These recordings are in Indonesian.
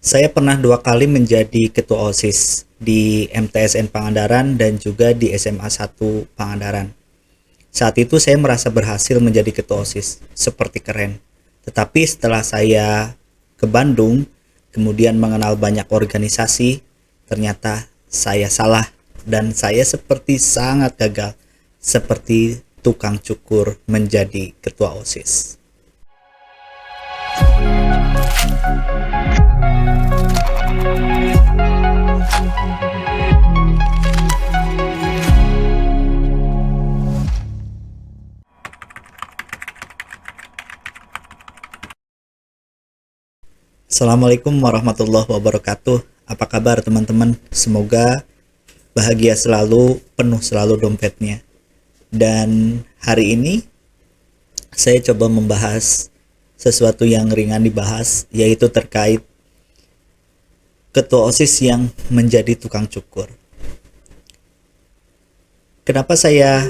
Saya pernah 2 kali menjadi ketua OSIS di MTSN Pangandaran dan juga di SMA 1 Pangandaran. Saat itu saya merasa berhasil menjadi ketua OSIS, seperti keren. Tetapi setelah saya ke Bandung, kemudian mengenal banyak organisasi, ternyata saya salah dan saya seperti sangat gagal, seperti tukang cukur menjadi ketua OSIS. Assalamualaikum warahmatullahi wabarakatuh. Apa kabar teman-teman? Semoga bahagia selalu, penuh selalu dompetnya. Dan hari ini saya coba membahas sesuatu yang ringan dibahas, yaitu terkait ketua OSIS yang menjadi tukang cukur. Kenapa saya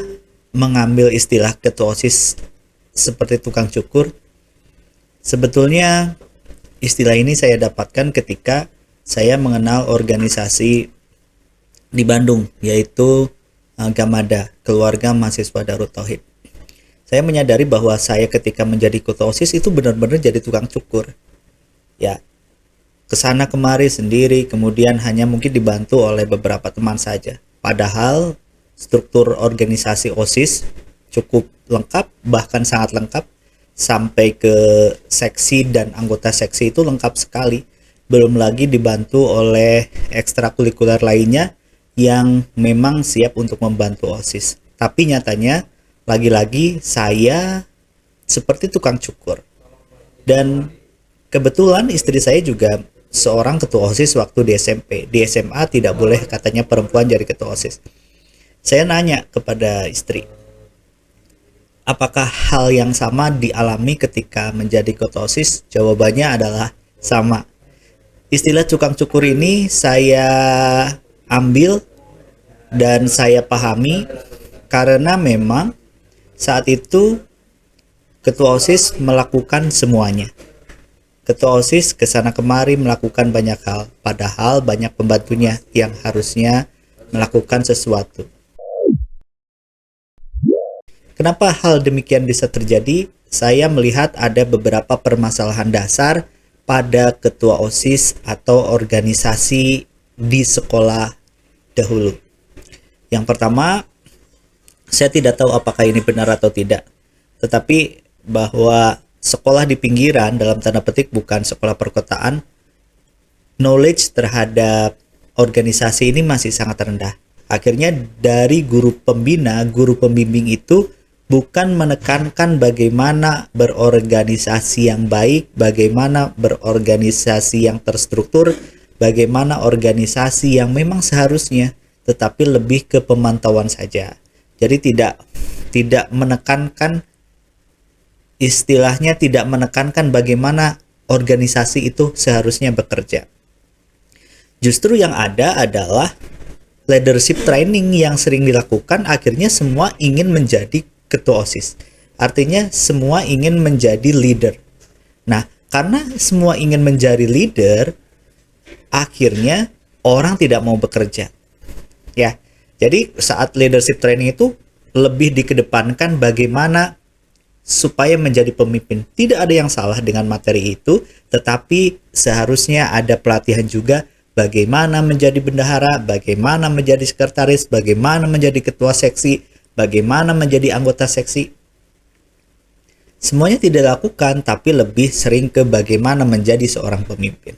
mengambil istilah ketua OSIS seperti tukang cukur? Sebetulnya istilah ini saya dapatkan ketika saya mengenal organisasi di Bandung, yaitu Gamada, Keluarga Mahasiswa Darut Tauhid. Saya menyadari bahwa saya ketika menjadi ketua OSIS itu benar-benar jadi tukang cukur. Ya, kesana kemari sendiri, kemudian hanya mungkin dibantu oleh beberapa teman saja. Padahal struktur organisasi OSIS cukup lengkap, bahkan sangat lengkap. Sampai ke seksi dan anggota seksi itu lengkap sekali. Belum lagi dibantu oleh ekstrakurikuler lainnya yang memang siap untuk membantu OSIS. Tapi nyatanya lagi-lagi saya seperti tukang cukur. Dan kebetulan istri saya juga seorang ketua OSIS waktu di SMP. Di SMA tidak boleh katanya perempuan jadi ketua OSIS. Saya nanya kepada istri, apakah hal yang sama dialami ketika menjadi ketua OSIS? Jawabannya adalah sama. Istilah tukang cukur ini saya ambil dan saya pahami karena memang saat itu ketua OSIS melakukan semuanya. Ketua OSIS kesana kemari melakukan banyak hal, padahal banyak pembantunya yang harusnya melakukan sesuatu. Kenapa hal demikian bisa terjadi? Saya melihat ada beberapa permasalahan dasar pada ketua OSIS atau organisasi di sekolah dahulu. Yang pertama, saya tidak tahu apakah ini benar atau tidak. Tetapi bahwa sekolah di pinggiran, dalam tanda petik bukan sekolah perkotaan, knowledge terhadap organisasi ini masih sangat rendah. Akhirnya dari guru pembina, guru pembimbing itu bukan menekankan bagaimana berorganisasi yang baik, bagaimana berorganisasi yang terstruktur, bagaimana organisasi yang memang seharusnya, tetapi lebih ke pemantauan saja. Jadi tidak menekankan, istilahnya tidak menekankan bagaimana organisasi itu seharusnya bekerja. Justru yang ada adalah leadership training yang sering dilakukan, akhirnya semua ingin menjadi ketua OSIS. Artinya semua ingin menjadi leader. Nah, karena semua ingin menjadi leader, akhirnya orang tidak mau bekerja. Ya. Jadi saat leadership training itu lebih dikedepankan bagaimana supaya menjadi pemimpin. Tidak ada yang salah dengan materi itu, tetapi seharusnya ada pelatihan juga bagaimana menjadi bendahara, bagaimana menjadi sekretaris, bagaimana menjadi ketua seksi, bagaimana menjadi anggota seksi. Semuanya tidak dilakukan, tapi lebih sering ke bagaimana menjadi seorang pemimpin.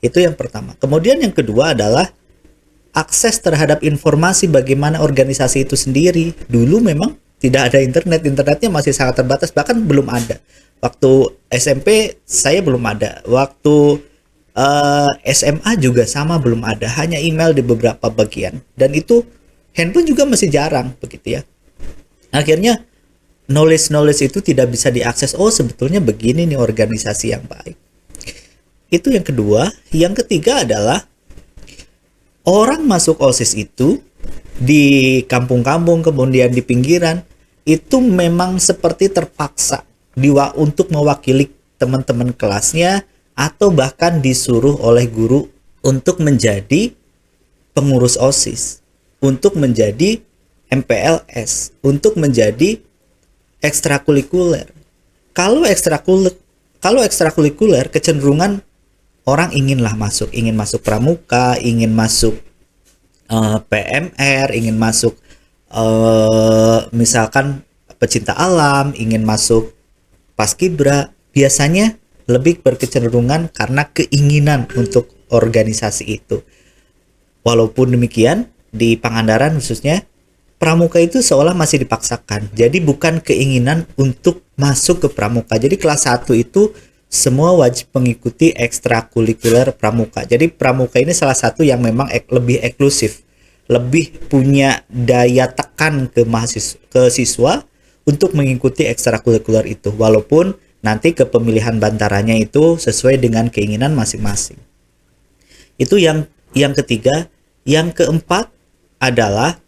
Itu yang pertama. Kemudian yang kedua adalah akses terhadap informasi bagaimana organisasi itu sendiri. Dulu memang tidak ada internet, internetnya masih sangat terbatas, bahkan belum ada. Waktu SMP saya belum ada. Waktu SMA juga sama, belum ada. Hanya email di beberapa bagian. Dan itu handphone juga masih jarang begitu ya. Akhirnya knowledge itu tidak bisa diakses. Oh, sebetulnya begini nih organisasi yang baik. Itu yang kedua. Yang ketiga adalah orang masuk OSIS itu di kampung-kampung kemudian di pinggiran itu memang seperti terpaksa untuk mewakili teman-teman kelasnya atau bahkan disuruh oleh guru untuk menjadi pengurus OSIS, untuk menjadi MPLS, untuk menjadi ekstrakurikuler. Kalau ekstrakurikuler kecenderungan orang ingin masuk pramuka, ingin masuk PMR, ingin masuk misalkan pecinta alam, ingin masuk paskibra, biasanya lebih berkecenderungan karena keinginan untuk organisasi itu. Walaupun demikian, di Pangandaran khususnya, pramuka itu seolah masih dipaksakan. Jadi bukan keinginan untuk masuk ke pramuka. Jadi kelas 1 itu semua wajib mengikuti ekstrakurikuler pramuka. Jadi pramuka ini salah satu yang memang lebih eksklusif, lebih punya daya tekan ke siswa untuk mengikuti ekstrakurikuler itu. Walaupun nanti kepemilihan bantaranya itu sesuai dengan keinginan masing-masing. Itu yang ketiga. Yang keempat adalah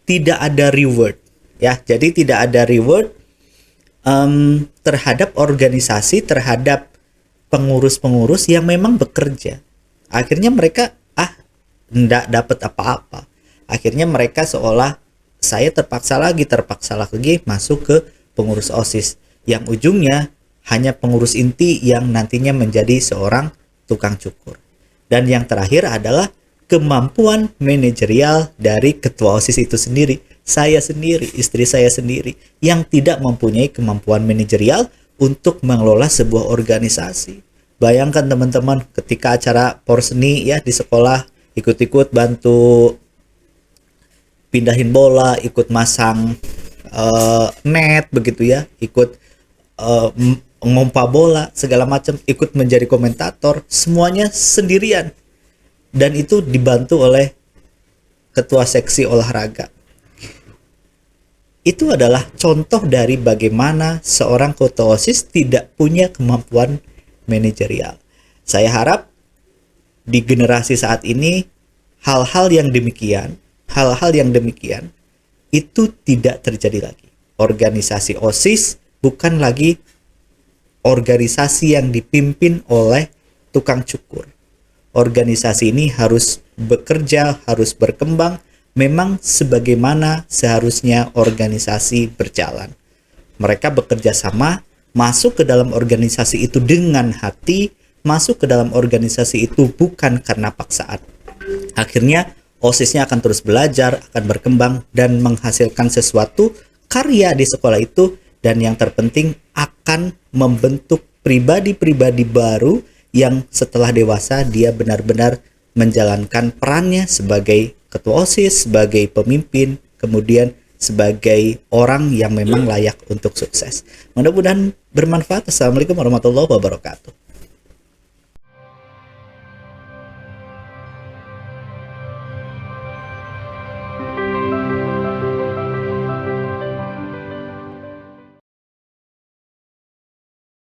tidak ada reward, ya. Jadi tidak ada reward terhadap organisasi, terhadap pengurus-pengurus yang memang bekerja. Akhirnya mereka tidak dapat apa-apa. Akhirnya mereka seolah saya terpaksa lagi masuk ke pengurus OSIS, yang ujungnya hanya pengurus inti yang nantinya menjadi seorang tukang cukur. Dan yang terakhir adalah kemampuan manajerial dari ketua OSIS itu sendiri. Saya sendiri, istri saya sendiri, yang tidak mempunyai kemampuan manajerial untuk mengelola sebuah organisasi. Bayangkan teman-teman, ketika acara porseni ya di sekolah, ikut-ikut bantu pindahin bola, ikut masang net begitu ya, ikut ngompa bola, segala macam, ikut menjadi komentator, semuanya sendirian. Dan itu dibantu oleh ketua seksi olahraga. Itu adalah contoh dari bagaimana seorang ketua OSIS tidak punya kemampuan manajerial. Saya harap di generasi saat ini hal-hal yang demikian itu tidak terjadi lagi. Organisasi OSIS bukan lagi organisasi yang dipimpin oleh tukang cukur. Organisasi ini harus bekerja, harus berkembang, memang sebagaimana seharusnya organisasi berjalan. Mereka bekerja sama, masuk ke dalam organisasi itu dengan hati, masuk ke dalam organisasi itu bukan karena paksaan. Akhirnya OSIS-nya akan terus belajar, akan berkembang, dan menghasilkan sesuatu karya di sekolah itu, dan yang terpenting akan membentuk pribadi-pribadi baru yang setelah dewasa dia benar-benar menjalankan perannya sebagai ketua OSIS, sebagai pemimpin, kemudian sebagai orang yang memang layak untuk sukses. Mudah-mudahan bermanfaat. Assalamualaikum warahmatullahi wabarakatuh.